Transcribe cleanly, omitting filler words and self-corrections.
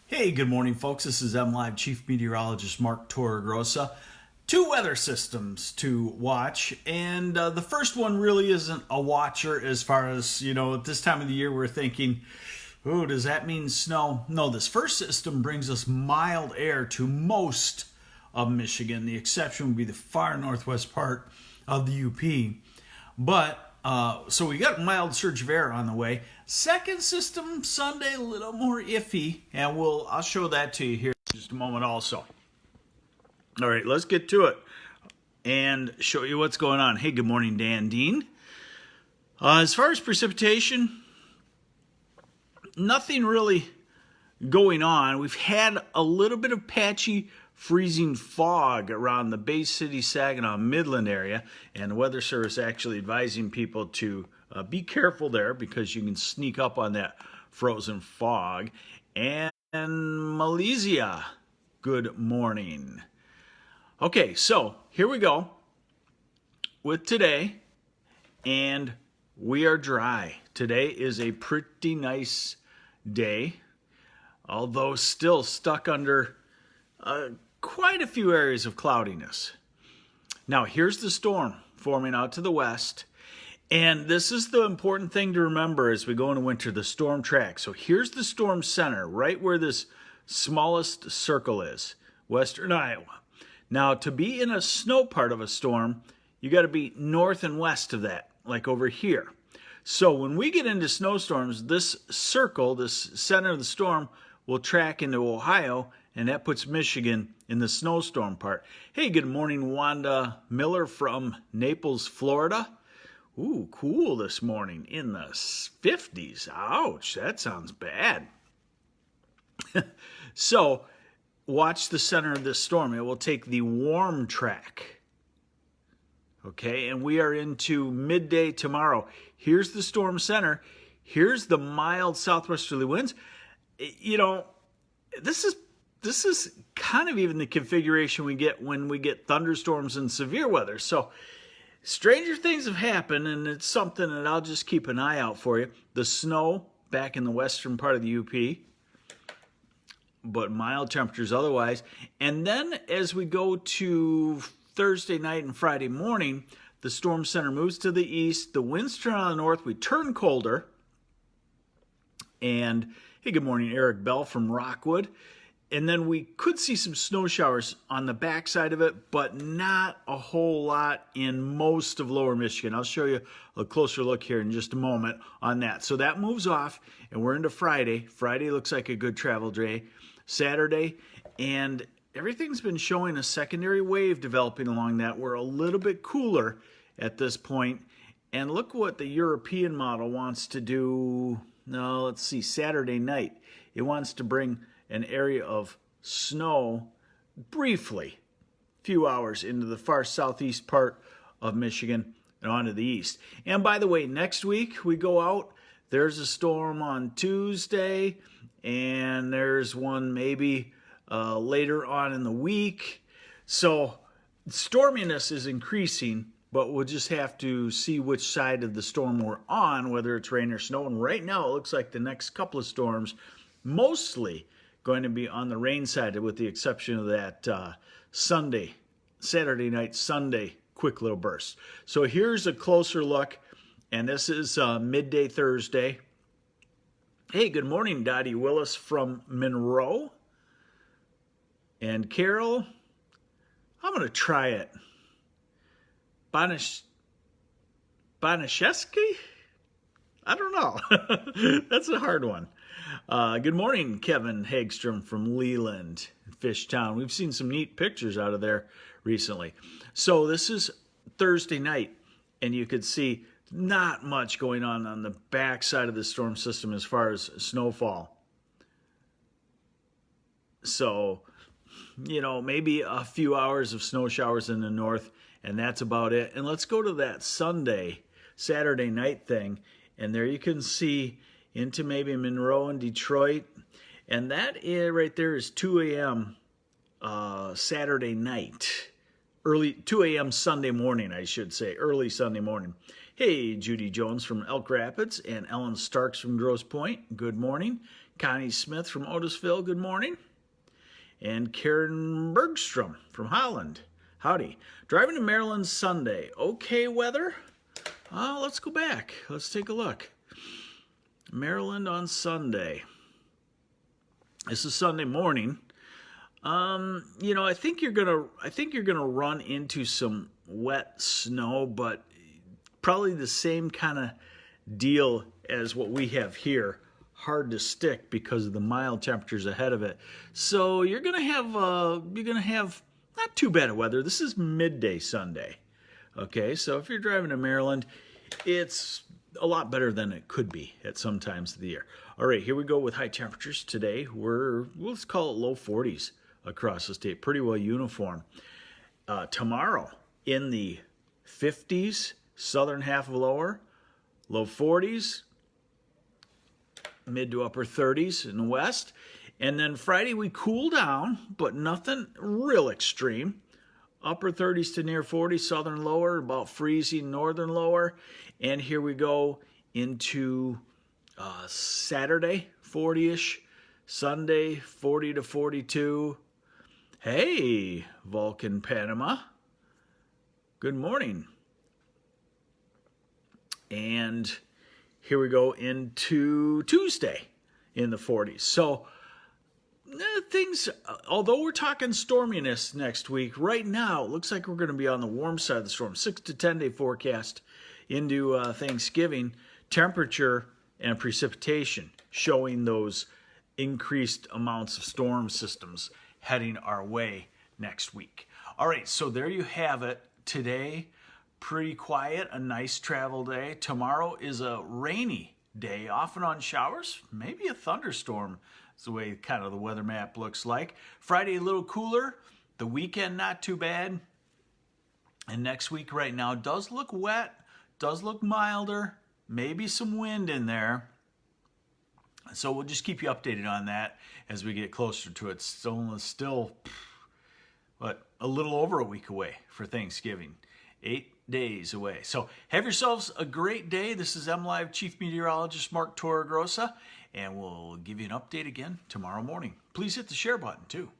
Hey, good morning, folks. This is MLive Chief Meteorologist Mark Torregrossa. Two weather systems to watch, and the first one really isn't a watcher as far as, at this time of the year we're thinking, oh, does that mean snow? No, this first system brings us mild air to most of Michigan. The exception would be the far northwest part of the UP. So we got a mild surge of air on the way. Second system Sunday, a little more iffy, and I'll show that to you here in just a moment also. All right, let's get to it and show you what's going on. Hey, good morning, Dan Dean. As far as precipitation, nothing really going on. We've had a little bit of patchy freezing fog around the Bay City, Saginaw, Midland area, and the Weather Service actually advising people to be careful there because you can sneak up on that frozen fog. And Malaysia, good morning. Okay, so here we go with today, and we are dry. Today is a pretty nice day, although still stuck under quite a few areas of cloudiness. Now, here's the storm forming out to the west, and this is the important thing to remember as we go into winter, the storm track. So here's the storm center, right where this smallest circle is, western Iowa. Now, to be in a snow part of a storm, you got to be north and west of that, like over here. So when we get into snowstorms, this circle, this center of the storm, will track into Ohio, and that puts Michigan in the snowstorm part. Hey, good morning, Wanda Miller from Naples, Florida. Ooh, cool this morning in the 50s. Ouch, that sounds bad. So, watch the center of this storm. It will take the warm track. Okay, and we are into midday tomorrow. Here's the storm center. Here's the mild southwesterly winds. This is kind of even the configuration we get when we get thunderstorms and severe weather. So stranger things have happened, and it's something that I'll just keep an eye out for you. The snow back in the western part of the UP, but mild temperatures otherwise. And then as we go to Thursday night and Friday morning, the storm center moves to the east. The winds turn on the north. We turn colder. And hey, good morning, Eric Bell from Rockwood. And then we could see some snow showers on the backside of it, but not a whole lot in most of lower Michigan. I'll show you a closer look here in just a moment on that. So that moves off, and we're into Friday. Friday looks like a good travel day. Saturday, and everything's been showing a secondary wave developing along that. We're a little bit cooler at this point. And look what the European model wants to do. No, let's see, Saturday night. It wants to bring an area of snow briefly, a few hours into the far southeast part of Michigan and onto the east. And by the way, next week we go out. There's a storm on Tuesday, and there's one maybe later on in the week. So storminess is increasing, but we'll just have to see which side of the storm we're on, whether it's rain or snow. And right now it looks like the next couple of storms mostly going to be on the rain side, with the exception of that Saturday night, Sunday quick little burst. So here's a closer look, and this is midday Thursday. Hey, good morning, Dottie Willis from Monroe. And Carol, I'm going to try it. Banaszewski? I don't know. That's a hard one. Good morning, Kevin Hagstrom from Leland, Fishtown. We've seen some neat pictures out of there recently. So this is Thursday night, and you could see not much going on the back side of the storm system as far as snowfall. So, maybe a few hours of snow showers in the north, and that's about it. And let's go to that Saturday night thing, and there you can see into maybe Monroe and Detroit. And that right there is 2 a.m. Saturday night. Early 2 a.m. Sunday morning, I should say. Early Sunday morning. Hey, Judy Jones from Elk Rapids and Ellen Starks from Grosse Pointe. Good morning. Connie Smith from Otisville, good morning. And Karen Bergstrom from Holland, howdy. Driving to Maryland Sunday, okay weather? Let's go back. Let's take a look. Maryland on Sunday. This is Sunday morning. I think you're gonna run into some wet snow, but probably the same kind of deal as what we have here. Hard to stick because of the mild temperatures ahead of it. So you're gonna have not too bad of weather. This is midday Sunday. Okay, so if you're driving to Maryland, it's a lot better than it could be at some times of the year. All right, here we go with high temperatures today. Let's call it low 40s across the state, pretty well uniform. Tomorrow in the 50s, southern half of low 40s, mid to upper 30s in the west. And then Friday we cool down, but nothing real extreme. Upper 30s to near 40, southern lower, about freezing, northern lower. And here we go into Saturday, 40-ish. Sunday, 40 to 42. Hey, Vulcan, Panama. Good morning. And here we go into Tuesday in the 40s. So things, although we're talking storminess next week, right now it looks like we're going to be on the warm side of the storm. 6 to 10 day forecast into Thanksgiving. Temperature and precipitation showing those increased amounts of storm systems heading our way next week. All right, so there you have it. Today, pretty quiet, a nice travel day. Tomorrow is a rainy day, off and on showers, maybe a thunderstorm. That's the way kind of the weather map looks like. Friday, a little cooler. The weekend, not too bad. And next week right now does look wet, does look milder, maybe some wind in there. So we'll just keep you updated on that as we get closer to it. Still, a little over a week away for Thanksgiving. 8 days away. So have yourselves a great day. This is MLive Chief Meteorologist Mark Torregrossa, and we'll give you an update again tomorrow morning. Please hit the share button too.